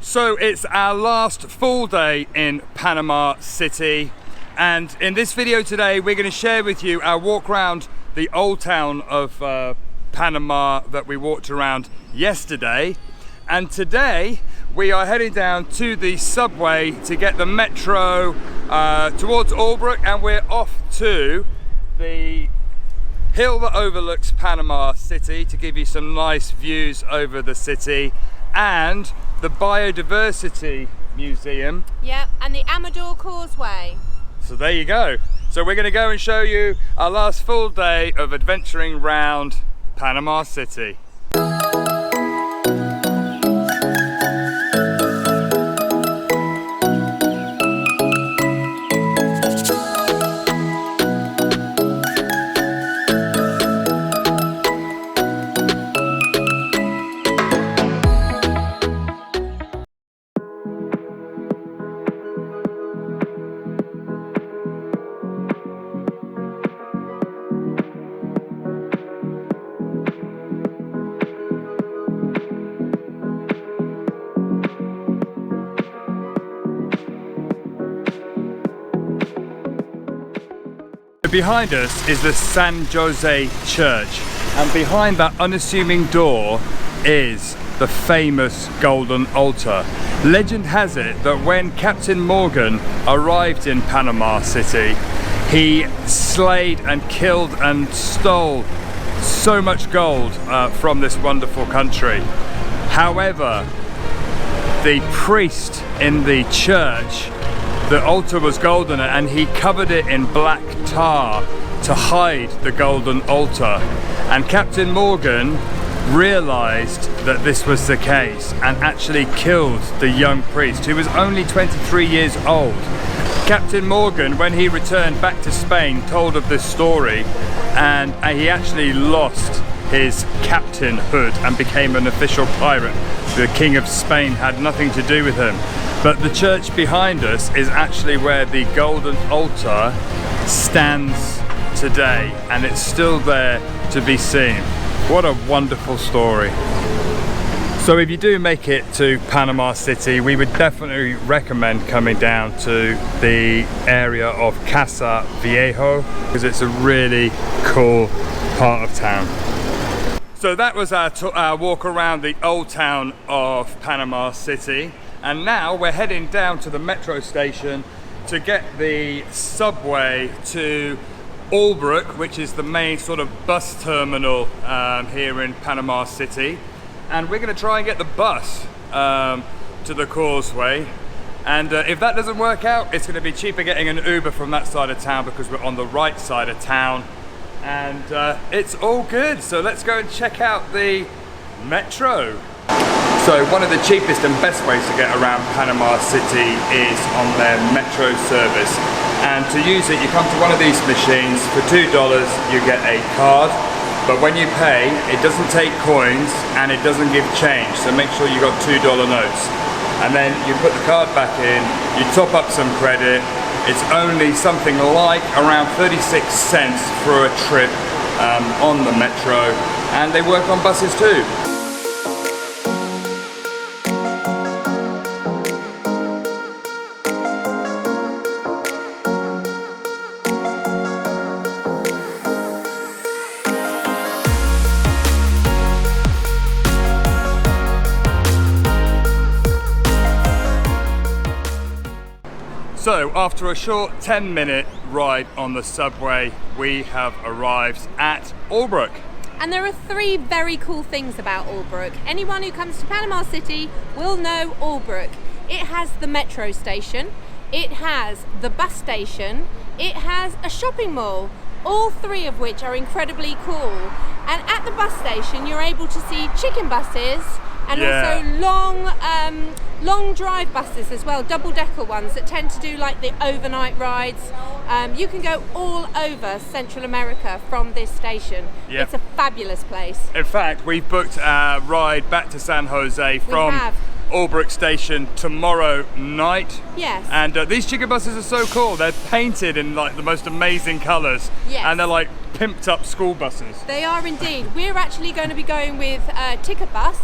So it's our last full day in Panama City, and in this video today we're going to share with you our walk around the old town of Panama that we walked around yesterday. And today we are heading down to the subway to get the metro towards Albrook, and we're off to the hill that overlooks Panama City to give you some nice views over the city, and the Biodiversity Museum. Yep, and the Amador Causeway. So there you go. So we're going to go and show you our last full day of adventuring round Panama City. Behind us is the San Jose Church, and behind that unassuming door is the famous golden altar. Legend has it that when Captain Morgan arrived in Panama City, he slayed and killed and stole so much gold from this wonderful country. However, the priest in the church, the altar was golden and he covered it in black tar to hide the golden altar. And Captain Morgan realized that this was the case and actually killed the young priest, who was only 23 years old. Captain Morgan, when he returned back to Spain, told of this story, and he actually lost his captainhood and became an official pirate. The King of Spain had nothing to do with him. But the church behind us is actually where the golden altar stands today, and it's still there to be seen. What a wonderful story. So if you do make it to Panama City, we would definitely recommend coming down to the area of Casco Viejo, because it's a really cool part of town. So that was our walk around the old town of Panama City. And now we're heading down to the metro station to get the subway to Albrook, which is the main sort of bus terminal here in Panama City. And we're going to try and get the bus to the causeway. And if that doesn't work out, it's going to be cheaper getting an Uber from that side of town, because we're on the right side of town. And it's all good. So let's go and check out the metro. So one of the cheapest and best ways to get around Panama City is on their metro service. And to use it, you come to one of these machines. For $2 you get a card, but when you pay, it doesn't take coins and it doesn't give change, so make sure you got $2 notes. And then you put the card back in, you top up some credit. It's only something like around 36 cents for a trip on the metro, and they work on buses too. So after a short 10-minute ride on the subway, we have arrived at Albrook. And there are three very cool things about Albrook. Anyone who comes to Panama City will know Albrook. It has the metro station, it has the bus station, it has a shopping mall, all three of which are incredibly cool. And at the bus station you're able to see chicken buses and also long drive buses as well, double-decker ones that tend to do like the overnight rides. You can go all over Central America from this station. Yep. It's a fabulous place. In fact, we've booked a ride back to San Jose from Albrook Station tomorrow night. Yes. And these chicken buses are so cool. They're painted in like the most amazing colours. Yes. And they're like pimped up school buses. They are indeed. We're actually going to be going with Ticket Bus,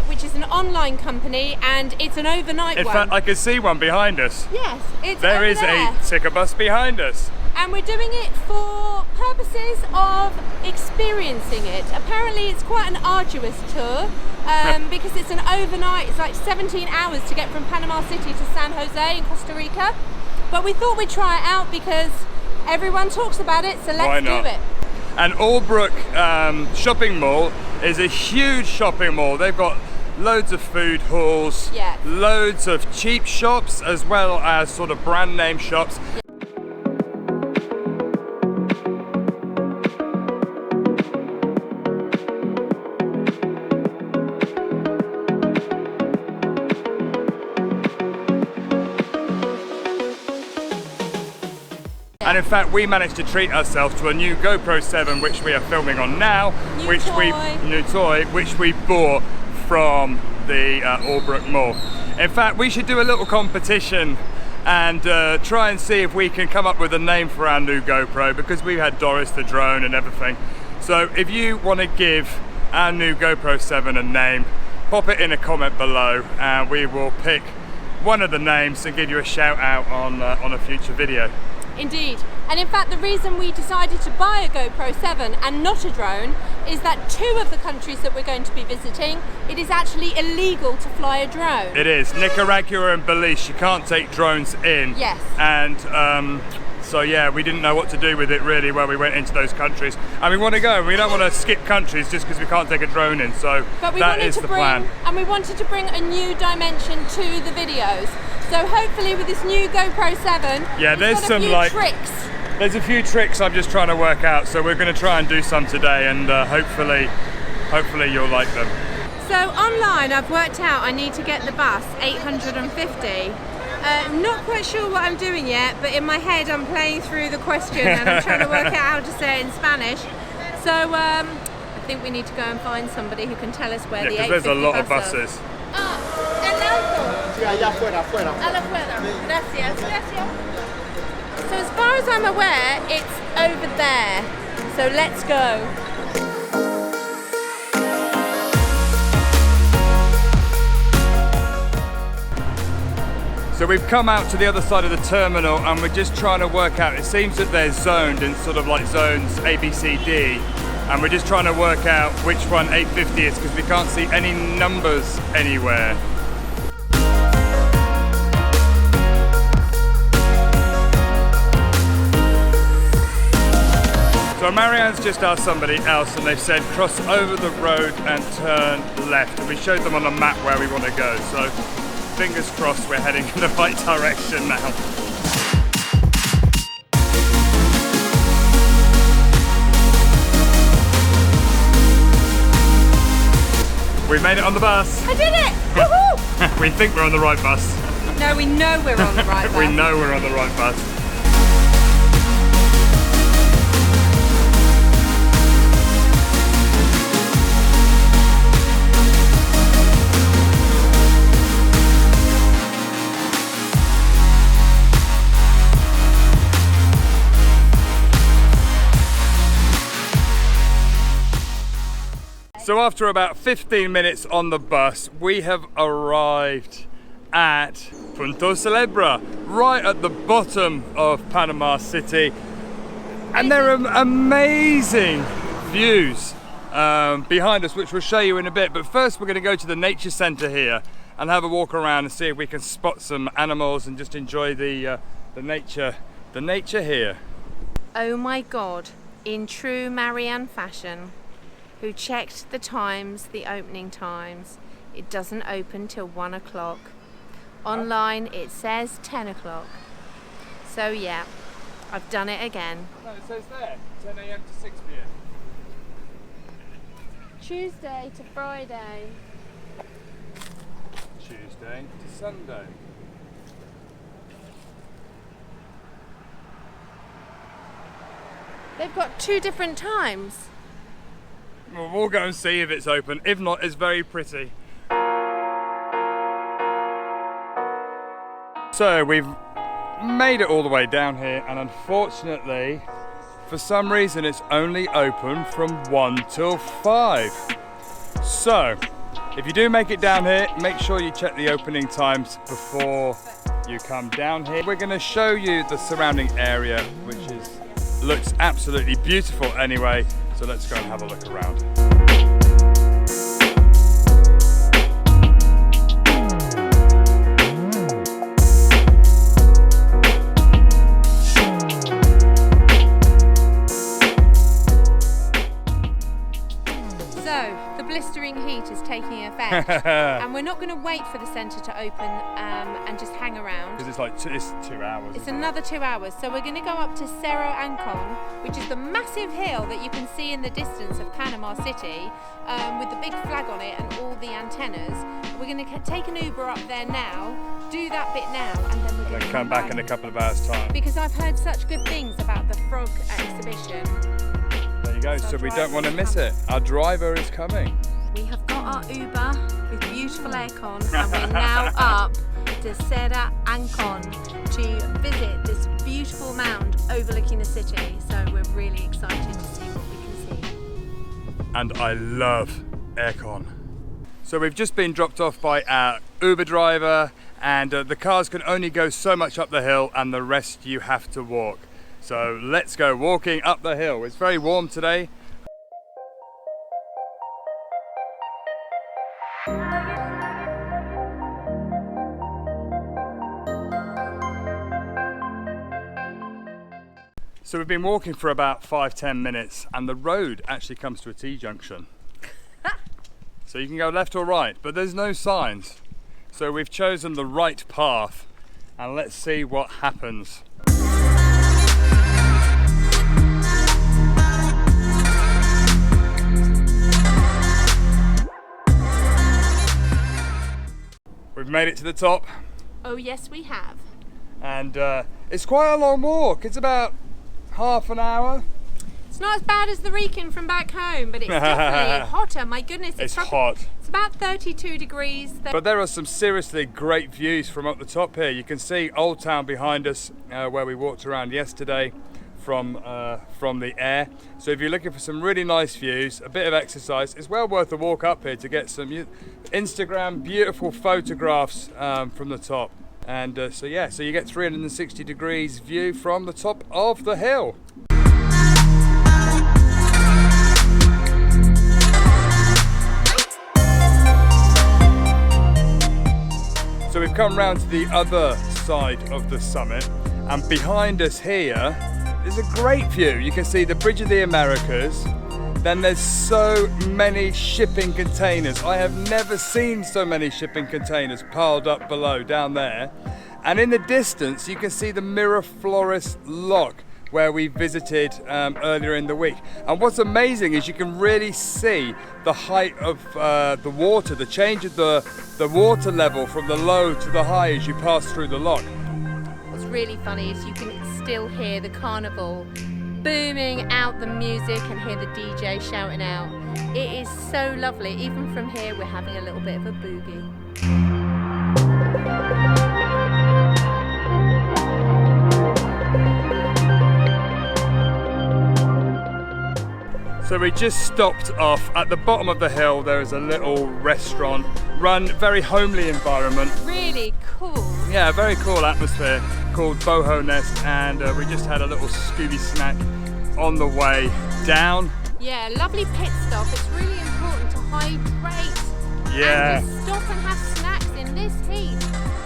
which is an online company, and it's an overnight one. In fact, I can see one behind us. Yes, it's There over is there. a ticker bus behind us. And we're doing it for purposes of experiencing it. Apparently it's quite an arduous tour because it's an overnight, it's like 17 hours to get from Panama City to San Jose in Costa Rica. But we thought we'd try it out because everyone talks about it, so Why let's not? do it. And Albrook Shopping Mall is a huge shopping mall. They've got loads of food halls, Yeah. loads of cheap shops as well as sort of brand name shops. Yeah. And in fact, we managed to treat ourselves to a new GoPro 7, which we are filming on now, New toy. which we bought from the Albrook Mall. In fact, we should do a little competition and try and see if we can come up with a name for our new GoPro, because we had Doris the drone and everything. So if you want to give our new GoPro 7 a name, pop it in a comment below and we will pick one of the names and give you a shout out on a future video. Indeed. And in fact, the reason we decided to buy a GoPro 7 and not a drone is that 2 of the countries that we're going to be visiting, it is actually illegal to fly a drone. It is. Nicaragua and Belize, you can't take drones in. Yes. And so yeah, we didn't know what to do with it really when we went into those countries. And we want to go, we don't want to skip countries just because we can't take a drone in. So that is the plan. And we wanted to bring a new dimension to the videos. So hopefully with this new GoPro 7, yeah, there's some like tricks. There's a few tricks I'm just trying to work out, so we're going to try and do some today, and hopefully you'll like them. So online I've worked out I need to get the bus 850. Not quite sure what I'm doing yet, but in my head I'm playing through the question and I'm trying to work out how to say it in Spanish. So I think we need to go and find somebody who can tell us where the 850 because there's a lot of bus is. buses. El auto. Sí, allá afuera, afuera. Afuera. Gracias. Gracias. So as far as I'm aware, it's over there. So let's go. So we've come out to the other side of the terminal and we're just trying to work out, it seems that they're zoned in sort of like zones A, B, C, D, and we're just trying to work out which one 850 is because we can't see any numbers anywhere. So Marianne's just asked somebody else and they've said cross over the road and turn left, and we showed them on a map where we want to go, so fingers crossed we're heading in the right direction now. We made it on the bus. I did it! Woohoo! We think we're on the right bus. No, we know we're on the right bus. We know we're on the right bus. So after about 15 minutes on the bus, we have arrived at Punta Culebra, right at the bottom of Panama City. And there are amazing views behind us, which we'll show you in a bit. But first we're going to go to the nature center here and have a walk around and see if we can spot some animals and just enjoy the nature here. Oh my God, in true Marianne fashion, who checked the times, the opening times. It doesn't open till 1 o'clock. Online it says 10 o'clock. So yeah, I've done it again. No, it says there, 10 a.m. to 6 p.m. Tuesday to Friday. Tuesday to Sunday. They've got 2 different times. Well, we'll go and see if it's open. If not, it's very pretty. So we've made it all the way down here, and unfortunately, for some reason, it's only open from 1 till 5. So If you do make it down here, make sure you check the opening times before you come down here. We're going to show you the surrounding area, which looks absolutely beautiful anyway. So let's go and have a look around. So, the blistering heat is taking effect and we're not going to wait for the centre to open and just hang around. Because it's 2 hours. It's another 2 hours. So we're going to go up to Cerro Ancon, which is the massive hill that you can see in the distance of Panama City with the big flag on it and all the antennas. We're going to take an Uber up there now, do that bit now, and then we're going to come back in a couple of hours' time. Because I've heard such good things about the frog exhibition. There you go, so we don't want to miss it. Our driver is coming. We have got our Uber with beautiful aircon and we're now up to Cerro Ancon to visit this beautiful mound overlooking the city. So we're really excited to see what we can see. And I love aircon. So we've just been dropped off by our Uber driver and the cars can only go so much up the hill and the rest you have to walk. So let's go walking up the hill. It's very warm today. So we've been walking for about 5-10 minutes and the road actually comes to a T-junction. So you can go left or right, but there's no signs. So we've chosen the right path and let's see what happens. We've made it to the top. Oh yes, we have. And it's quite a long walk. It's about half an hour. It's not as bad as the Wrekin from back home, but it's definitely hotter. My goodness, it's hot. It's about 32 degrees. But there are some seriously great views from up the top here. You can see Old Town behind us, where we walked around yesterday from the air. So if you're looking for some really nice views, a bit of exercise, it's well worth a walk up here to get some Instagram beautiful photographs from the top. And so you get 360 degrees view from the top of the hill. So we've come round to the other side of the summit and behind us here is a great view. You can see the Bridge of the Americas. Then there's so many shipping containers. I have never seen so many shipping containers piled up below down there. And in the distance, you can see the Miraflores Lock where we visited earlier in the week. And what's amazing is you can really see the height of the water, the change of the water level from the low to the high as you pass through the lock. What's really funny is you can still hear the carnival booming out the music and hear the DJ shouting out. It is so lovely. Even from here, we're having a little bit of a boogie. So we just stopped off at the bottom of the hill. There is a little restaurant run, very homely environment. Really cool. Yeah, very cool atmosphere called Boho Nest, and we just had a little Scooby snack on the way down. Yeah, lovely pit stop. It's really important to hydrate. Yeah. And to stop and have snacks in this heat.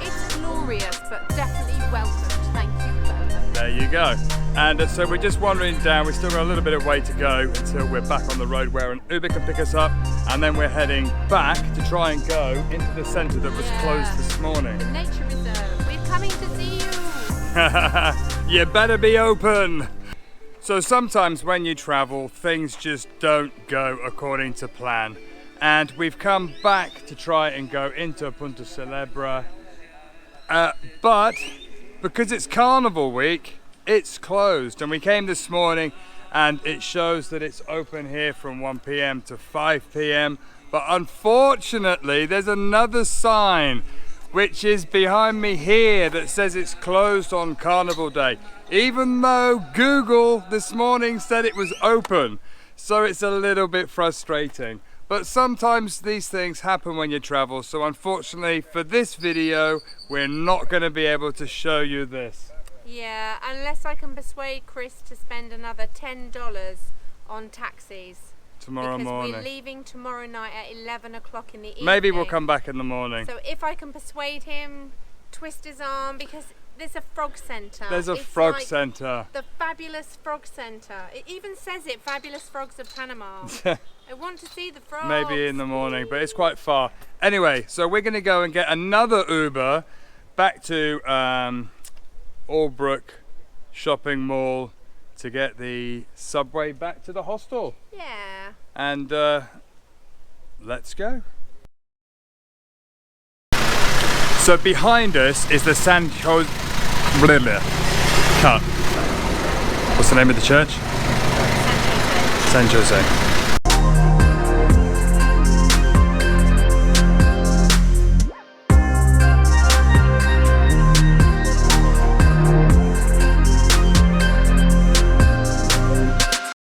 It's glorious, but definitely welcomed. Thank you, Boho. There you go. And so we're just wandering down. We've still got a little bit of way to go until we're back on the road where an Uber can pick us up, and then we're heading back to try and go into the centre that was closed this morning. The nature reserve. We're coming to see you. You better be open. So sometimes when you travel, things just don't go according to plan. And we've come back to try and go into Punta Culebra. But because it's Carnival week, it's closed. And we came this morning and it shows that it's open here from 1 p.m. to 5 p.m. But unfortunately, there's another sign which is behind me here that says it's closed on Carnival Day, even though Google this morning said it was open. So it's a little bit frustrating. But sometimes these things happen when you travel, so unfortunately for this video, we're not going to be able to show you this. Yeah, unless I can persuade Chris to spend another $10 on taxis. Tomorrow morning. Because we're leaving tomorrow night at 11 o'clock in the evening. Maybe we'll come back in the morning. So if I can persuade him, twist his arm, because there's a frog centre. There's a frog centre. The fabulous frog centre. It even says it, Fabulous Frogs of Panama. I want to see the frogs. Maybe in the morning, but it's quite far. Anyway, so we're going to go and get another Uber back to Albrook Shopping Mall to get the subway back to the hostel. Yeah. And let's go. So behind us is the San Jose. Cut. What's the name of the church? San Jose. San Jose.